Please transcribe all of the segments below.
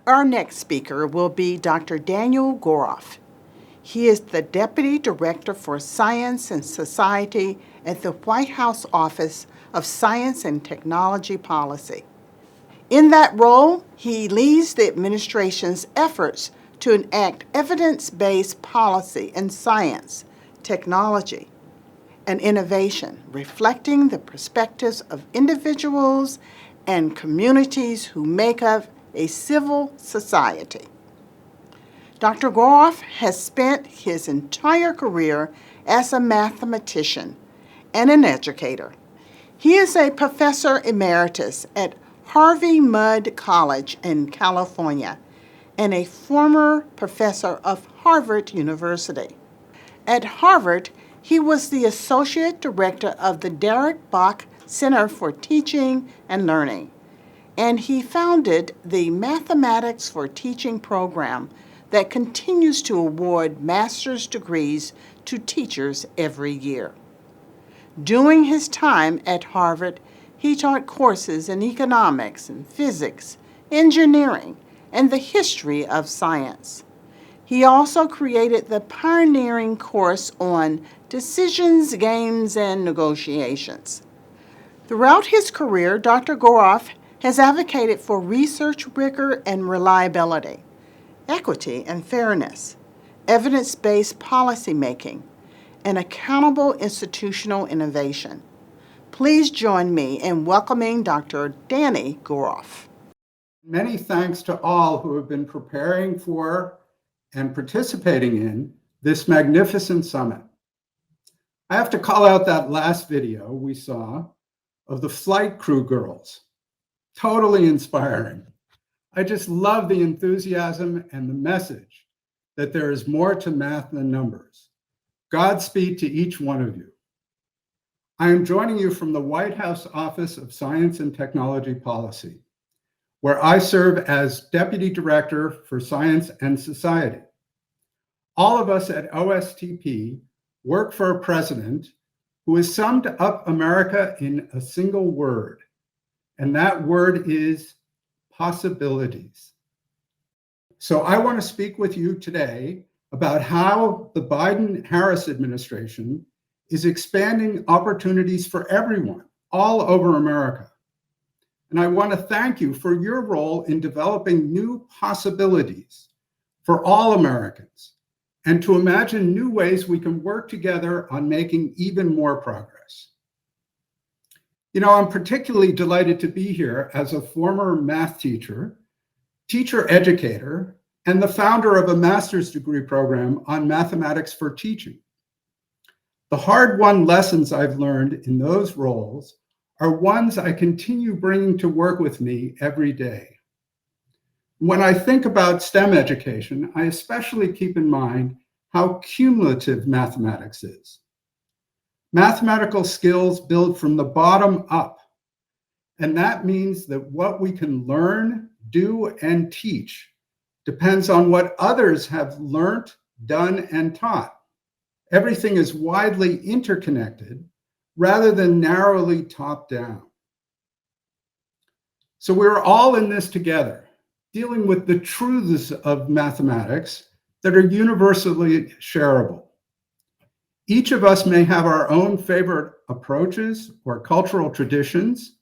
Our next speaker will be Dr. Daniel Goroff. He is the Deputy Director for Science and Society at the White House Office of Science and Technology Policy. In that role, he leads the administration's efforts to enact evidence-based policy in science, technology, and innovation, reflecting the perspectives of individuals and communities who make up a civil society. Dr. Goroff has spent his entire career as a mathematician and an educator. He is a professor emeritus at Harvey Mudd College in California and a former professor of Harvard University. At Harvard, he was the associate director of the Derek Bach Center for Teaching and Learning, and he founded the Mathematics for Teaching program that continues to award master's degrees to teachers every year. During his time at Harvard, he taught courses in economics and physics, engineering, and the history of science. He also created the pioneering course on decisions, games, and negotiations. Throughout his career, Dr. Goroff has advocated for research rigor and reliability, equity and fairness, evidence-based policymaking, and accountable institutional innovation. Please join me in welcoming Dr. Danny Goroff. Many thanks to all who have been preparing for and participating in this magnificent summit. I have to call out that last video we saw of the flight crew girls. Totally inspiring. I just love the enthusiasm and the message that there is more to math than numbers. Godspeed to each one of you. I am joining you from the White House Office of Science and Technology Policy, where I serve as Deputy Director for Science and Society. All of us at OSTP work for a president who has summed up America in a single word, and that word is possibilities. So I want to speak with you today about how the Biden-Harris administration is expanding opportunities for everyone all over America. And I want to thank you for your role in developing new possibilities for all Americans and to imagine new ways we can work together on making even more progress. You know, I'm particularly delighted to be here as a former math teacher, teacher educator, and the founder of a master's degree program on mathematics for teaching. The hard-won lessons I've learned in those roles are ones I continue bringing to work with me every day. When I think about STEM education, I especially keep in mind how cumulative mathematics is. Mathematical skills build from the bottom up, and that means that what we can learn, do, and teach depends on what others have learned, done, and taught. Everything is widely interconnected rather than narrowly top-down. So we're all in this together, dealing with the truths of mathematics that are universally shareable. Each of us may have our own favorite approaches or cultural traditions,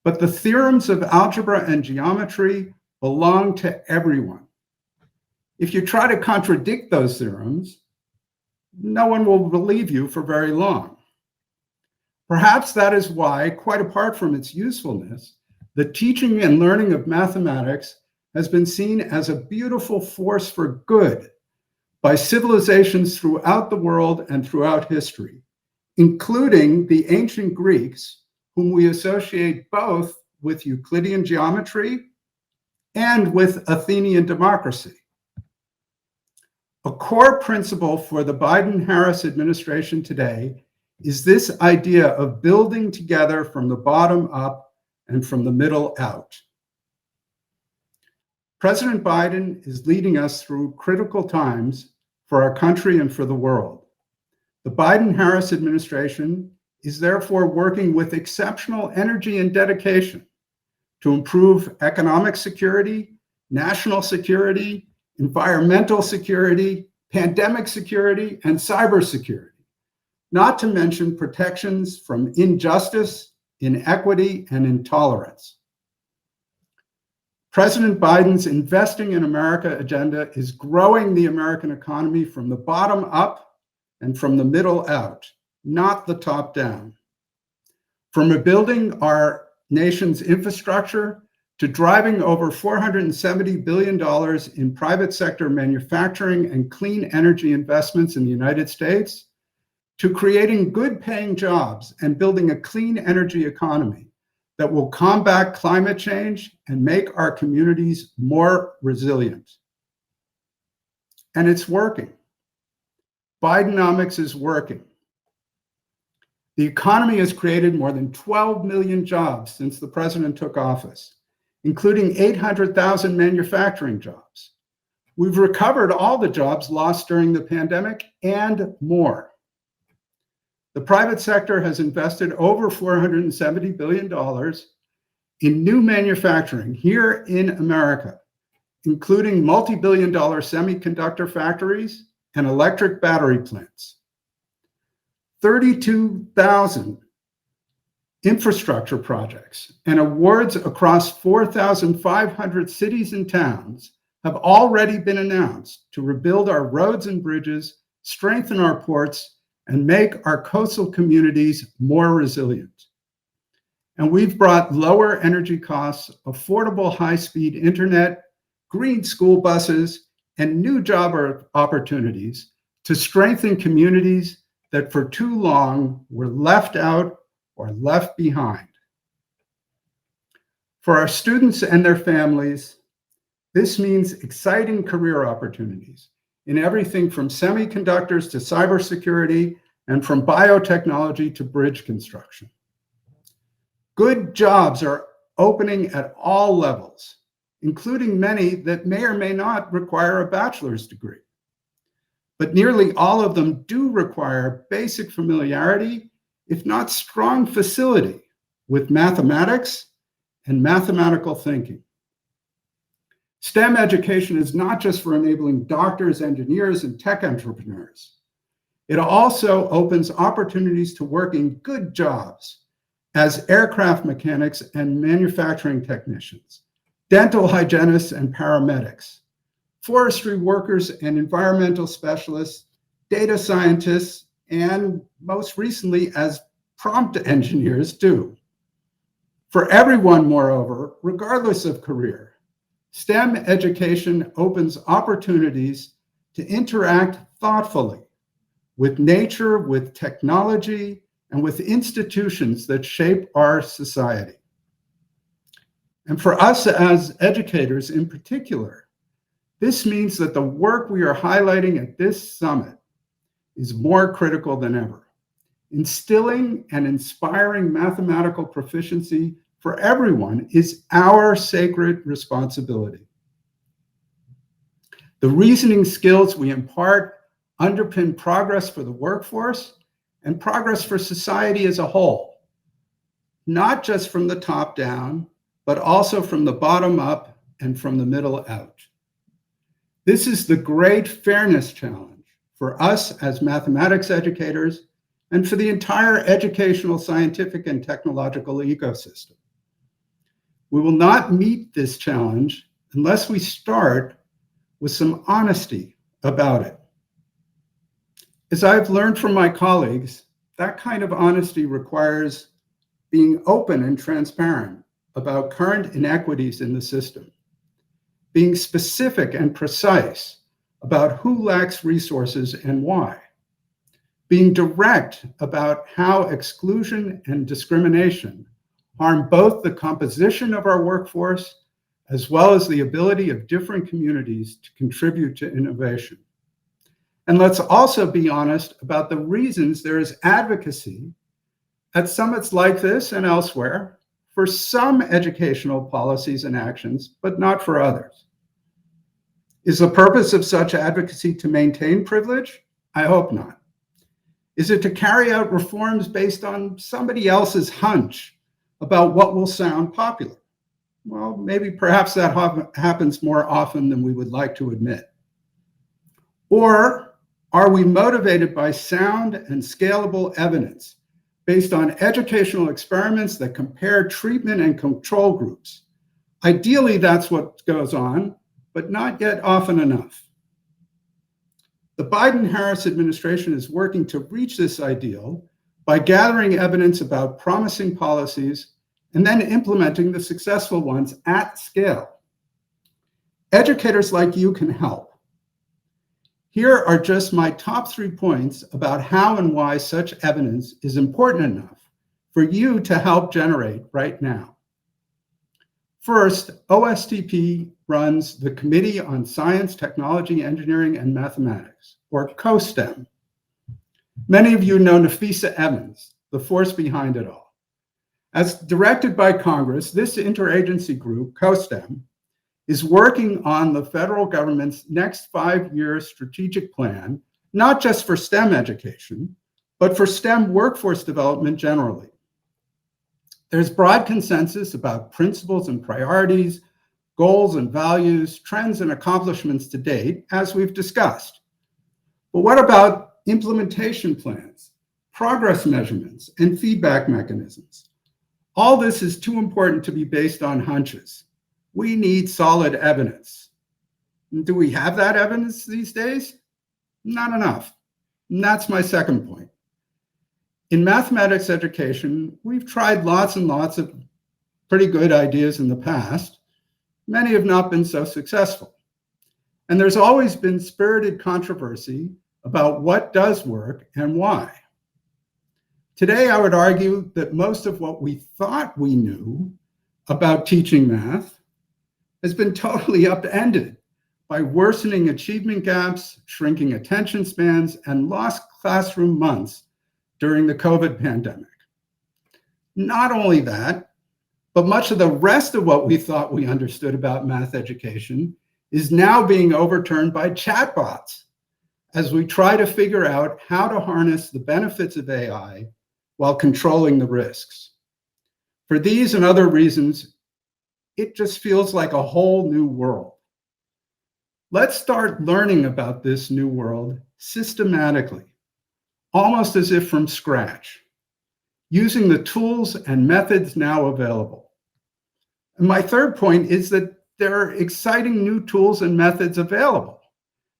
but the theorems of algebra and geometry belong to everyone. If you try to contradict those theorems, no one will believe you for very long. Perhaps that is why, quite apart from its usefulness, the teaching and learning of mathematics has been seen as a beautiful force for good by civilizations throughout the world and throughout history, including the ancient Greeks, whom we associate both with Euclidean geometry and with Athenian democracy. A core principle for the Biden-Harris administration today is this idea of building together from the bottom up and from the middle out. President Biden is leading us through critical times for our country and for the world. The Biden-Harris administration is therefore working with exceptional energy and dedication to improve economic security national security, environmental security, pandemic security, and cybersecurity, not to mention protections from injustice, inequity, and intolerance. President Biden's Investing in America agenda is growing the American economy from the bottom up and from the middle out, not the top down. From rebuilding our nation's infrastructure to driving over $470 billion in private sector manufacturing and clean energy investments in the United States, to creating good-paying jobs and building a clean energy economy that will combat climate change and make our communities more resilient. And it's working. Bidenomics is working. The economy has created more than 12 million jobs since the president took office, including 800,000 manufacturing jobs. We've recovered all the jobs lost during the pandemic and more. The private sector has invested over $470 billion in new manufacturing here in America, including multi-billion-dollar semiconductor factories and electric battery plants. 32,000 infrastructure projects and awards across 4,500 cities and towns have already been announced to rebuild our roads and bridges, strengthen our ports, and make our coastal communities more resilient. And we've brought lower energy costs, affordable high-speed internet, green school buses, and new job opportunities to strengthen communities that for too long were left out or left behind. For our students and their families, this means exciting career opportunities in everything from semiconductors to cybersecurity and from biotechnology to bridge construction. Good jobs are opening at all levels, including many that may or may not require a bachelor's degree. But nearly all of them do require basic familiarity, if not strong facility, with mathematics and mathematical thinking. STEM education is not just for enabling doctors, engineers, and tech entrepreneurs. It also opens opportunities to work in good jobs as aircraft mechanics and manufacturing technicians, dental hygienists and paramedics, forestry workers and environmental specialists, data scientists, and most recently as prompt engineers do. For everyone, moreover, regardless of career, STEM education opens opportunities to interact thoughtfully with nature, with technology, and with institutions that shape our society. And for us as educators in particular, this means that the work we are highlighting at this summit is more critical than ever. Instilling and inspiring mathematical proficiency for everyone is our sacred responsibility. The reasoning skills we impart underpin progress for the workforce and progress for society as a whole, not just from the top down, but also from the bottom up and from the middle out. This is the great fairness challenge for us as mathematics educators and for the entire educational, scientific, and technological ecosystem. We will not meet this challenge unless we start with some honesty about it. As I've learned from my colleagues, that kind of honesty requires being open and transparent about current inequities in the system, being specific and precise about who lacks resources and why, being direct about how exclusion and discrimination harm both the composition of our workforce as well as the ability of different communities to contribute to innovation. And let's also be honest about the reasons there is advocacy at summits like this and elsewhere for some educational policies and actions, but not for others. Is the purpose of such advocacy to maintain privilege? I hope not. Is it to carry out reforms based on somebody else's hunch about what will sound popular? Well, maybe perhaps that happens more often than we would like to admit. Or are we motivated by sound and scalable evidence based on educational experiments that compare treatment and control groups? Ideally, that's what goes on, but not yet often enough. The Biden-Harris administration is working to reach this ideal by gathering evidence about promising policies and then implementing the successful ones at scale. Educators like you can help. Here are just my top 3 points about how and why such evidence is important enough for you to help generate right now. First, OSTP runs the Committee on Science, Technology, Engineering, and Mathematics, or COSTEM. Many of you know Nafisa Evans, the force behind it all. As directed by Congress, this interagency group, COSTEM, is working on the federal government's next 5-year strategic plan, not just for STEM education, but for STEM workforce development generally. There's broad consensus about principles and priorities, goals and values, trends and accomplishments to date, as we've discussed. But what about implementation plans, progress measurements, and feedback mechanisms? All this is too important to be based on hunches. We need solid evidence. Do we have that evidence these days? Not enough. And that's my second point. In mathematics education, we've tried lots and lots of pretty good ideas in the past. Many have not been so successful. And there's always been spirited controversy about what does work and why. Today, I would argue that most of what we thought we knew about teaching math has been totally upended by worsening achievement gaps, shrinking attention spans, and lost classroom months during the COVID pandemic. Not only that, but much of the rest of what we thought we understood about math education is now being overturned by chatbots as we try to figure out how to harness the benefits of AI while controlling the risks. For these and other reasons, it just feels like a whole new world. Let's start learning about this new world systematically, almost as if from scratch, using the tools and methods now available. And my third point is that there are exciting new tools and methods available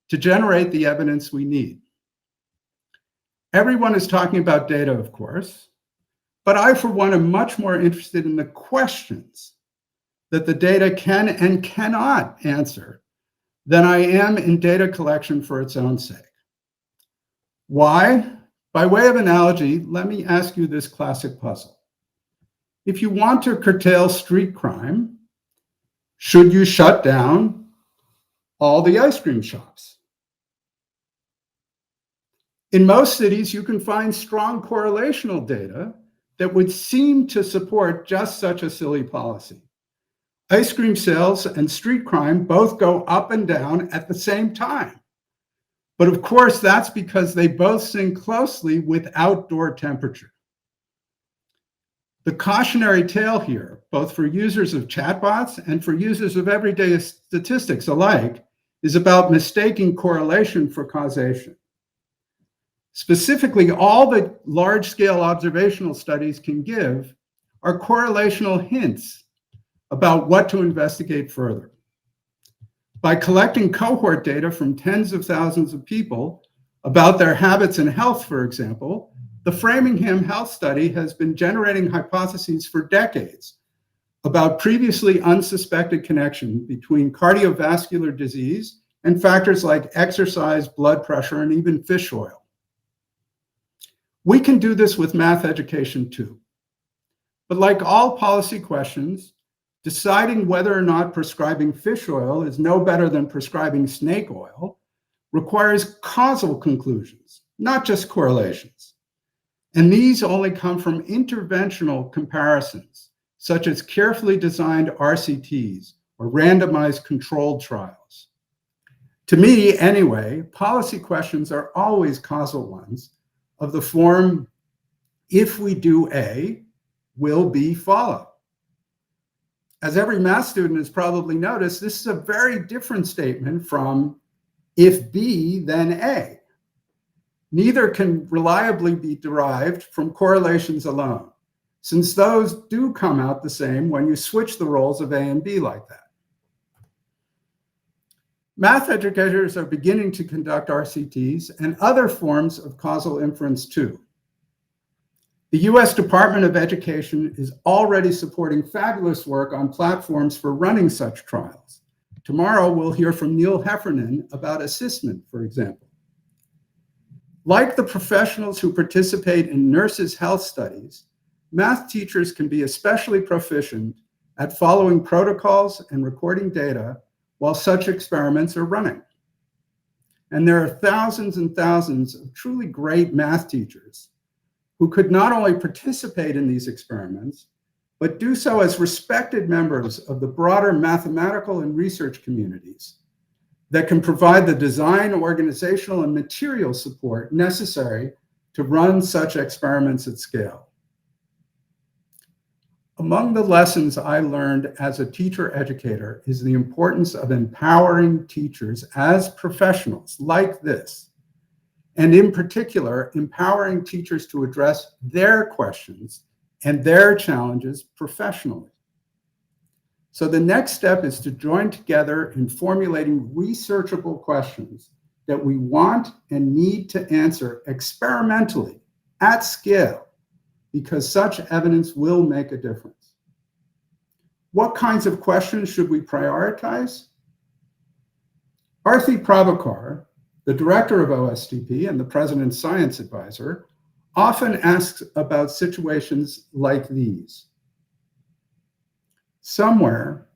to generate the evidence we need. Everyone is talking about data, of course, but I, for one, am much more interested in the questions that the data can and cannot answer than I am in data collection for its own sake. Why? By way of analogy, let me ask you this classic puzzle. If you want to curtail street crime, should you shut down all the ice cream shops? In most cities, you can find strong correlational data that would seem to support just such a silly policy. Ice cream sales and street crime both go up and down at the same time. But of course, that's because they both sync closely with outdoor temperature. The cautionary tale here, both for users of chatbots and for users of everyday statistics alike, is about mistaking correlation for causation. Specifically, all that large-scale observational studies can give are correlational hints about what to investigate further. By collecting cohort data from tens of thousands of people about their habits and health, for example, the Framingham Health Study has been generating hypotheses for decades about previously unsuspected connection between cardiovascular disease and factors like exercise, blood pressure, and even fish oil. We can do this with math education too. But like all policy questions, deciding whether or not prescribing fish oil is no better than prescribing snake oil requires causal conclusions, not just correlations. And these only come from interventional comparisons, such as carefully designed RCTs or randomized controlled trials. To me, anyway, policy questions are always causal ones of the form, if we do A, will B follow? As every math student has probably noticed, this is a very different statement from if B, then A. Neither can reliably be derived from correlations alone, since those do come out the same when you switch the roles of A and B like that. Math educators are beginning to conduct RCTs and other forms of causal inference too. The US Department of Education is already supporting fabulous work on platforms for running such trials. Tomorrow, we'll hear from Neil Heffernan about assessment, for example. Like the professionals who participate in nurses' health studies, math teachers can be especially proficient at following protocols and recording data while such experiments are running. And there are thousands and thousands of truly great math teachers who could not only participate in these experiments, but do so as respected members of the broader mathematical and research communities that can provide the design, organizational, and material support necessary to run such experiments at scale. Among the lessons I learned as a teacher educator is the importance of empowering teachers as professionals like this, and in particular, empowering teachers to address their questions and their challenges professionally. So the next step is to join together in formulating researchable questions that we want and need to answer experimentally at scale, because such evidence will make a difference. What kinds of questions should we prioritize? Arthi Prabhakar, the director of OSTP and the president's science advisor, often asks about situations like these. Somewhere,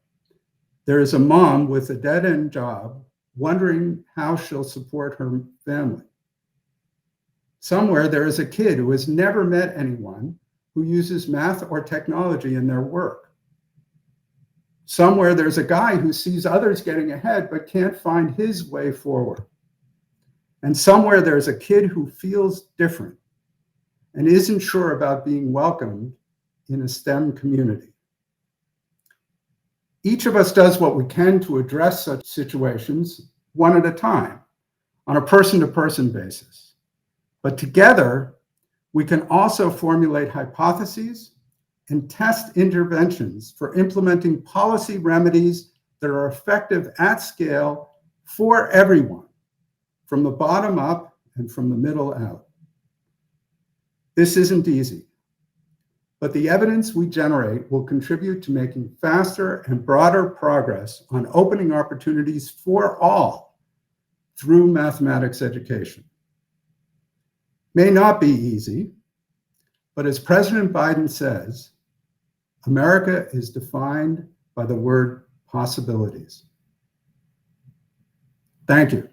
there is a mom with a dead-end job wondering how she'll support her family. Somewhere, there is a kid who has never met anyone who uses math or technology in their work. Somewhere, there's a guy who sees others getting ahead but can't find his way forward. And somewhere, there's a kid who feels different and isn't sure about being welcomed in a STEM community. Each of us does what we can to address such situations one at a time on a person-to-person basis. But together, we can also formulate hypotheses and test interventions for implementing policy remedies that are effective at scale for everyone, from the bottom up and from the middle out. This isn't easy, but the evidence we generate will contribute to making faster and broader progress on opening opportunities for all through mathematics education. May not be easy, but as President Biden says, America is defined by the word possibilities. Thank you.